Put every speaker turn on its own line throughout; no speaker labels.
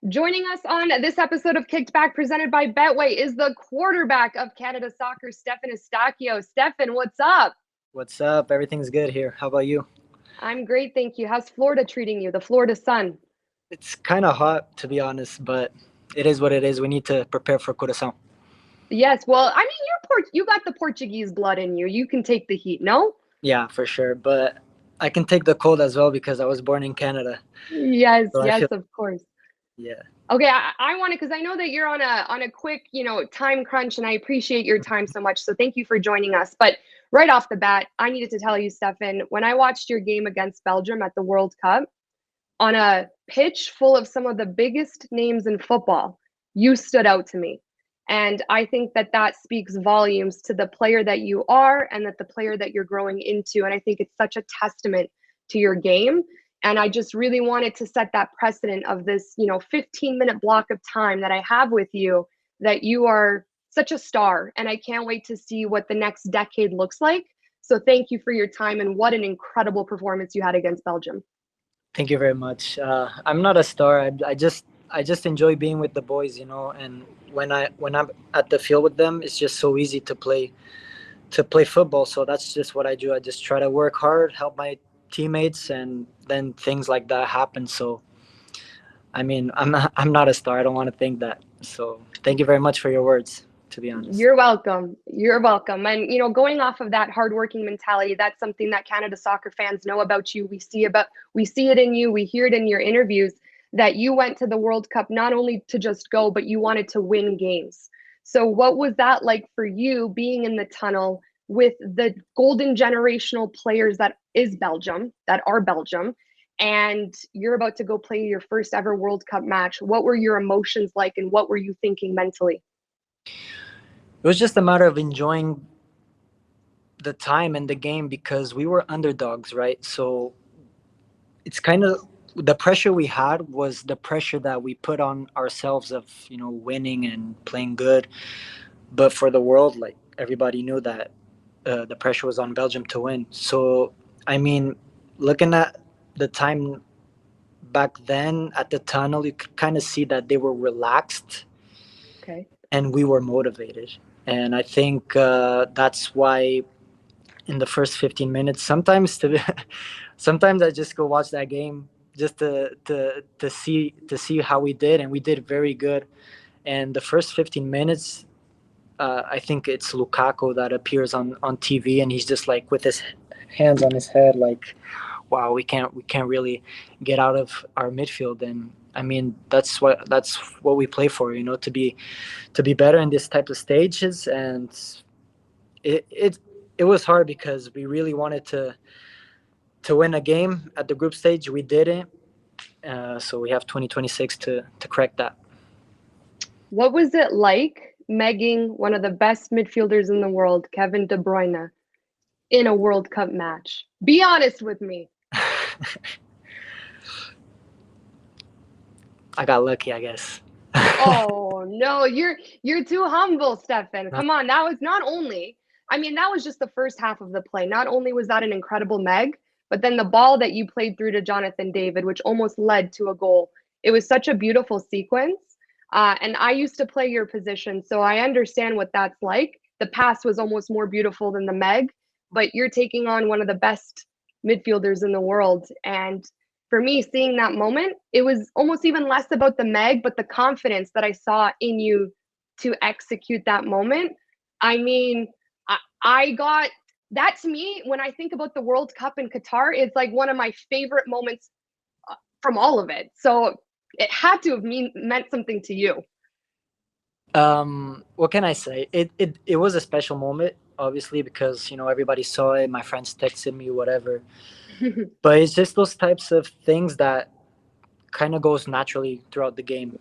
Joining us on this episode of Kicked Back presented by Betway is the quarterback of Canada Soccer, Stefan Eustáquio. Stefan, what's up?
What's up? Everything's good here. How about you?
I'm great, thank you. How's Florida treating you, the Florida sun?
It's kind of hot, to be honest, but it is what it is. We need to prepare for Curaçao.
Yes, well, I mean, you got the Portuguese blood in you. You can take the heat, no?
Yeah, for sure. But I can take the cold as well because I was born in Canada.
Yes,
So I
yes,
feel,
of course.
yeah.
Okay, I want to because I know that you're on a quick, time crunch, and I appreciate your time so much. So thank you for joining us. But right off the bat, I needed to tell you, Stefan, when I watched your game against Belgium at the World Cup on a pitch full of some of the biggest names in football, you stood out to me. And I think that that speaks volumes to the player that you are and that the player that you're growing into. And I think it's such a testament to your game. And I just really wanted to set that precedent of this, 15-minute block of time that I have with you, that you are such a star. And I can't wait to see what the next decade looks like. So thank you for your time and what an incredible performance you had against Belgium.
Thank you very much. I'm not a star. I just enjoy being with the boys, and when I'm at the field with them, it's just so easy to play football. So that's just what I do. I just try to work hard, help my teammates, and then things like that happen. So I mean, I'm not a star. I don't want to think that. So thank you very much for your words, to be honest.
You're welcome. You're welcome. And going off of that hardworking mentality, that's something that Canada soccer fans know about you. We see it in you. We hear it in your interviews that you went to the World Cup not only to just go, but you wanted to win games. So what was that like for you being in the tunnel with the golden generational players that are Belgium, and you're about to go play your first ever World Cup match? What were your emotions like and what were you thinking mentally?
It was just a matter of enjoying the time and the game because we were underdogs, right? So it's kind of the pressure we had was the pressure that we put on ourselves of winning and playing good. But for the world, like everybody knew that the pressure was on Belgium to win. So I mean, looking at the time back then at the tunnel, you could kind of see that they were relaxed
Okay.
and we were motivated. And I think that's why in the first 15 minutes, sometimes I just go watch that game just to see how we did, and we did very good. And the first 15 minutes, I think it's Lukaku that appears on TV, and he's just like with his hands on his head, like, wow, we can't really get out of our midfield. And I mean, that's what we play for, to be better in this type of stages. And it was hard because we really wanted to win a game at the group stage. We didn't, so we have 2026 to correct that.
What was it like megging one of the best midfielders in the world, Kevin De Bruyne, in a World Cup match? Be honest with me.
I got lucky, I guess.
Oh no, you're too humble, Stefan.
Not,
Come on, that was not only, I mean, that was just the first half of the play. Not only was that an incredible meg, but then the ball that you played through to Jonathan David, which almost led to a goal. It was such a beautiful sequence. And I used to play your position, so I understand what that's like. The pass was almost more beautiful than the meg, but you're taking on one of the best midfielders in the world. And for me, seeing that moment, it was almost even less about the meg, but the confidence that I saw in you to execute that moment. I mean, I got that. To me, when I think about the World Cup in Qatar, it's like one of my favorite moments from all of it. So it had to have meant something to you.
what can I say? It was a special moment, obviously, because everybody saw it. My friends texted me, whatever. But it's just those types of things that kind of goes naturally throughout the game.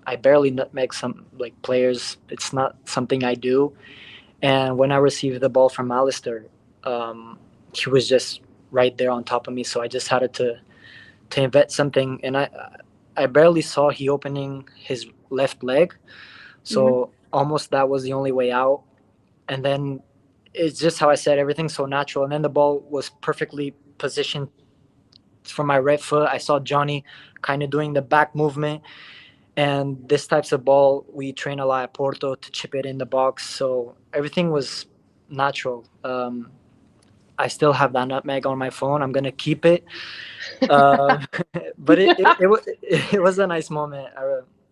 I barely nutmeg some like players. It's not something I do. And when I received the ball from Alistair, he was just right there on top of me. So I just had to invent something, and I barely saw he opening his left leg.
Mhm.
So almost that was the only way out. And then it's just how I said, everything so natural. And then the ball was perfectly positioned from my right foot. I saw Johnny kind of doing the back movement, and this types of ball we train a lot at Porto to chip it in the box. So everything was natural. I still have that nutmeg on my phone. I'm gonna keep it. Uh, but it was a nice moment.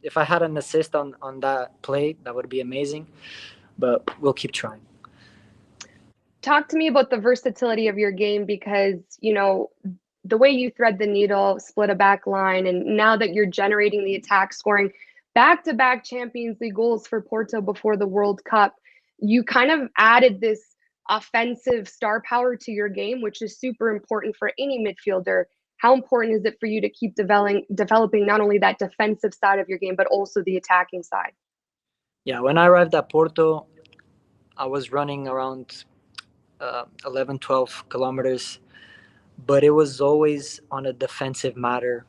If I had an assist on that play, that would be amazing. But we'll keep trying.
Talk to me about the versatility of your game because, the way you thread the needle, split a back line, and now that you're generating the attack, scoring back-to-back Champions League goals for Porto before the World Cup, you kind of added this offensive star power to your game, which is super important for any midfielder. How important is it for you to keep developing not only that defensive side of your game, but also the attacking side?
Yeah, when I arrived at Porto, I was running around 11, 12 kilometers, but it was always on a defensive matter,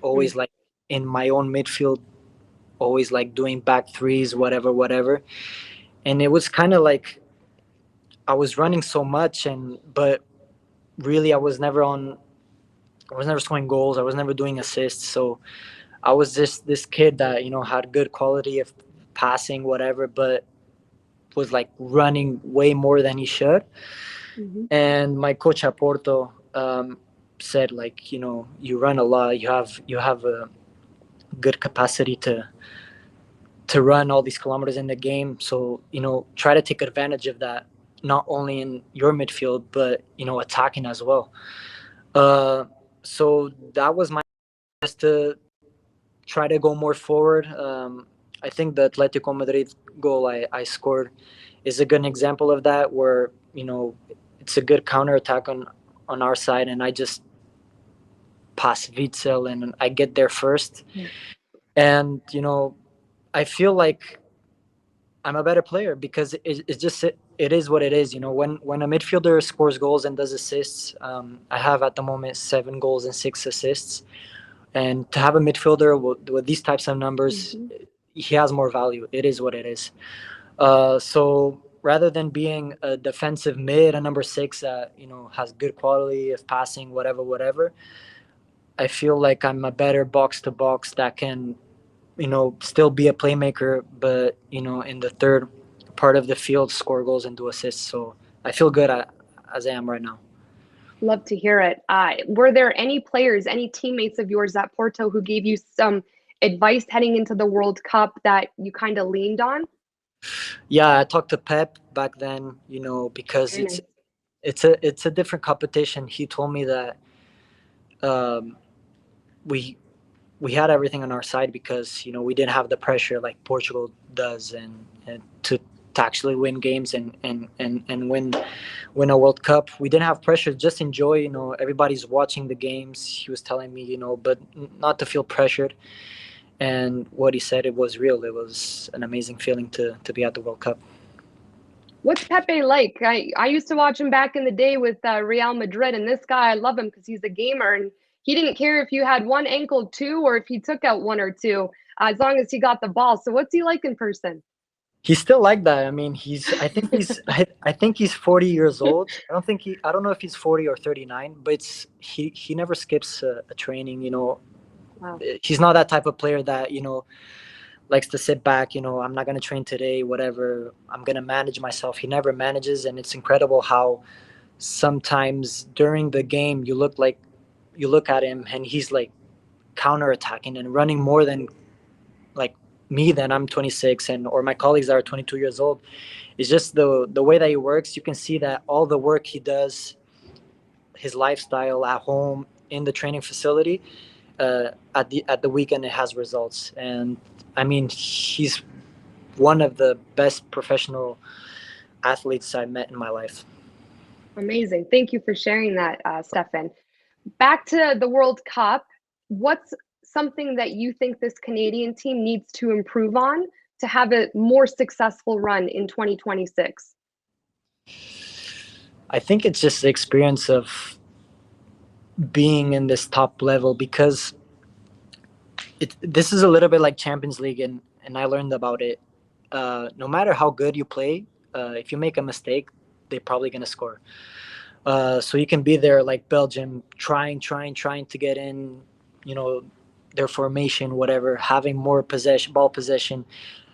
always like in my own midfield, always like doing back threes, whatever. And it was kind of like I was running so much, but really I was never scoring goals. I was never doing assists. So I was just this kid that, had good quality of passing, whatever, but was like running way more than he should.
Mm-hmm.
And my coach at Porto said, like, you run a lot. You have a good capacity to run all these kilometers in the game. So, try to take advantage of that, not only in your midfield, but, attacking as well. So that was my just to try to go more forward. I think the Atletico Madrid goal I scored is a good example of that, where it's a good counter attack on our side, and I just pass Witzel and I get there first, and I feel like I'm a better player because it is what it is. When a midfielder scores goals and does assists, I have at the moment 7 goals and 6 assists. And to have a midfielder with these types of numbers, he has more value. It is what it is. So rather than being a defensive mid, a number 6 that has good quality of passing, whatever, I feel like I'm a better box to box that can still be a playmaker, but in the third part of the field score goals and do assists. So I feel good as I am right now.
Love to hear it. Were there any players, any teammates of yours at Porto who gave you some advice heading into the World Cup that you kind of leaned on?
Yeah, I talked to Pep back then, because it's a different competition. He told me that we had everything on our side because we didn't have the pressure like Portugal does, and to actually win games and win a World Cup. We didn't have pressure, just enjoy. Everybody's watching the games. He was telling me, but not to feel pressured. And what he said, it was real. It was an amazing feeling to be at the World Cup.
What's Pepe like? I used to watch him back in the day with Real Madrid, and this guy, I love him because he's a gamer, and he didn't care if you had one ankle, 2, or if he took out 1 or 2, as long as he got the ball. So what's he like in person?
He's still like that. I mean, I think he's 40 years old. I don't know if he's 40 or 39, but he never skips a training.
Wow.
He's not that type of player that likes to sit back. I'm not gonna train today, whatever. I'm gonna manage myself. He never manages, and it's incredible how sometimes during the game you look at him and he's like counterattacking and running more than like me. Then I'm 26 or my colleagues that are 22 years old. It's just the way that he works. You can see that all the work he does, his lifestyle at home, in the training facility, at the weekend it has results. And I mean, he's one of the best professional athletes I met in my life.
Amazing. Thank you for sharing that, Stefan. Back to the World Cup. What's something that you think this Canadian team needs to improve on to have a more successful run in 2026?
I think it's just the experience of being in this top level, because this is a little bit like Champions League, and I learned about it. No matter how good you play, if you make a mistake, they're probably gonna score. So you can be there like Belgium, trying to get in, their formation, whatever, having more ball possession,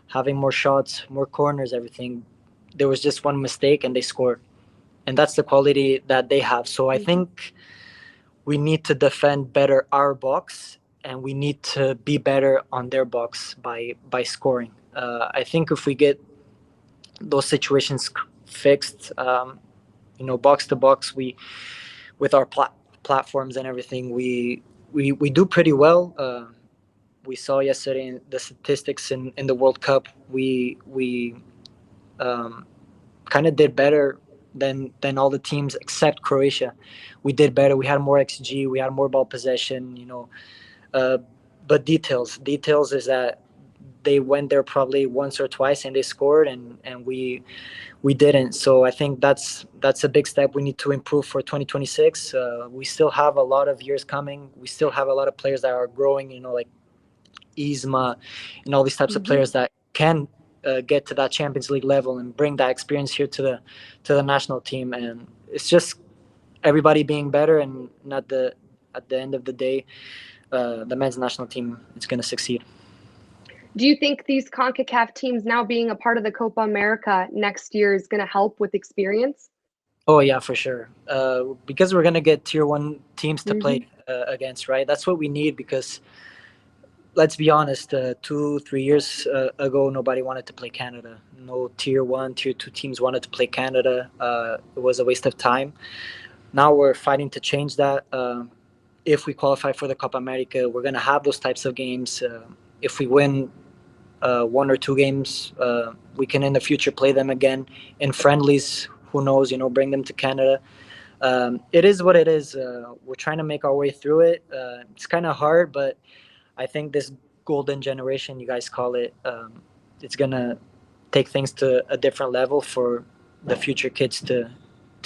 having more shots, more corners, everything. There was just one mistake and they scored, and that's the quality that they have. So I think we need to defend better our box, and we need to be better on their box by scoring. I think if we get those situations fixed, box to box, we with our platforms and everything, we do pretty well. We saw yesterday in the statistics in the World Cup. We kind of did better than all the teams except Croatia. We did better. We had more XG. We had more ball possession. Uh, but details is that they went there probably once or twice and they scored, and we didn't. So I think that's a big step we need to improve for 2026. We still have a lot of years coming. We still have a lot of players that are growing. Like Isma and all these types of players that can get to that Champions League level and bring that experience here to the national team. And it's just everybody being better, and at the end of the day, the men's national team is going to succeed.
Do you think these CONCACAF teams now being a part of the Copa America next year is going to help with experience?
Oh yeah, for sure. Because we're going to get tier 1 teams to play against, right? That's what we need, because let's be honest, 2-3 years ago, nobody wanted to play Canada. No tier 1, tier 2 teams wanted to play Canada. It was a waste of time. Now we're fighting to change that. If we qualify for the Copa America, we're going to have those types of games. If we win 1 or 2 games, we can in the future play them again in friendlies. Who knows, bring them to Canada. It is what it is. We're trying to make our way through it. It's kind of hard, but I think this golden generation, you guys call it, it's going to take things to a different level for the future kids to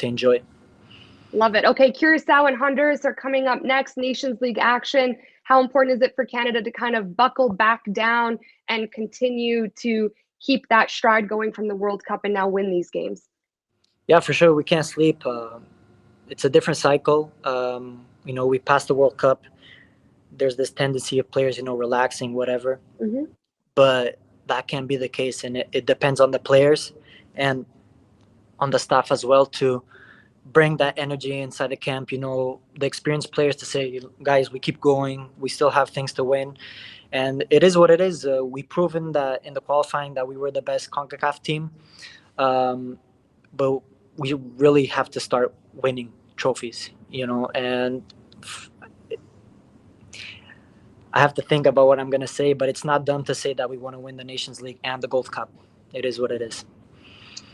enjoy.
Love it. Okay, Curacao and Honduras are coming up next, Nations League action. How important is it for Canada to kind of buckle back down and continue to keep that stride going from the World Cup and now win these games?
Yeah, for sure. We can't sleep. It's a different cycle. We passed the World Cup. There's this tendency of players, relaxing, whatever. But that can't be the case, and it depends on the players and on the staff as well to bring that energy inside the camp. The experienced players to say, guys, we keep going. We still have things to win, and it is what it is. We've proven that in the qualifying that we were the best CONCACAF team, but we really have to start winning trophies. And I have to think about what I'm going to say, but it's not dumb to say that we want to win the Nations League and the Gold Cup. It is what it is.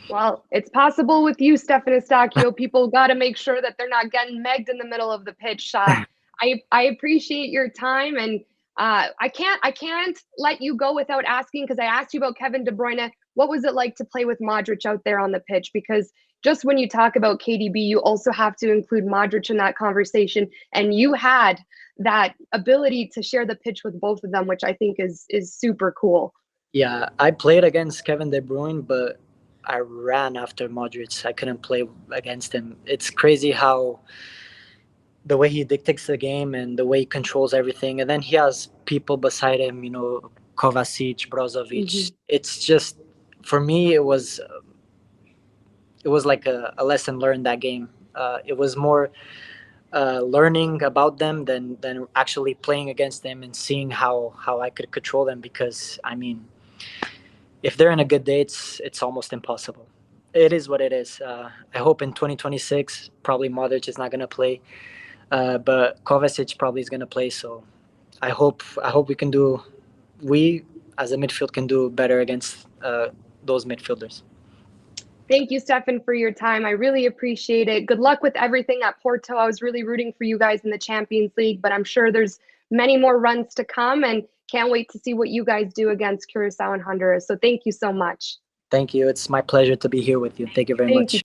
Well, it's possible with you, Stefan Eustáquio. People got to make sure that they're not getting megged in the middle of the pitch. I appreciate your time, and I can't let you go without asking, because I asked you about Kevin De Bruyne. What was it like to play with Modric out there on the pitch? Because just when you talk about KDB, you also have to include Modric in that conversation, and you had that ability to share the pitch with both of them, which I think is super cool.
Yeah, I played against Kevin De Bruyne, but I ran after Modric. I couldn't play against him. It's crazy how the way he dictates the game and the way he controls everything. And then he has people beside him, Kovacic, Brozovic. It's just, for me, it was like a lesson learned that game. It was more learning about them than actually playing against them and seeing how I could control them, because, if they're in a good day, it's almost impossible. It is what it is. I hope in 2026, probably Modric is not going to play, but Kovacic probably is going to play. So I hope we as a midfield can do better against those midfielders.
Thank you, Stefan, for your time. I really appreciate it. Good luck with everything at Porto. I was really rooting for you guys in the Champions League, but I'm sure there's many more runs to come, and can't wait to see what you guys do against Curacao and Honduras. So thank you so much.
Thank you. It's my pleasure to be here with you. Thank you very much.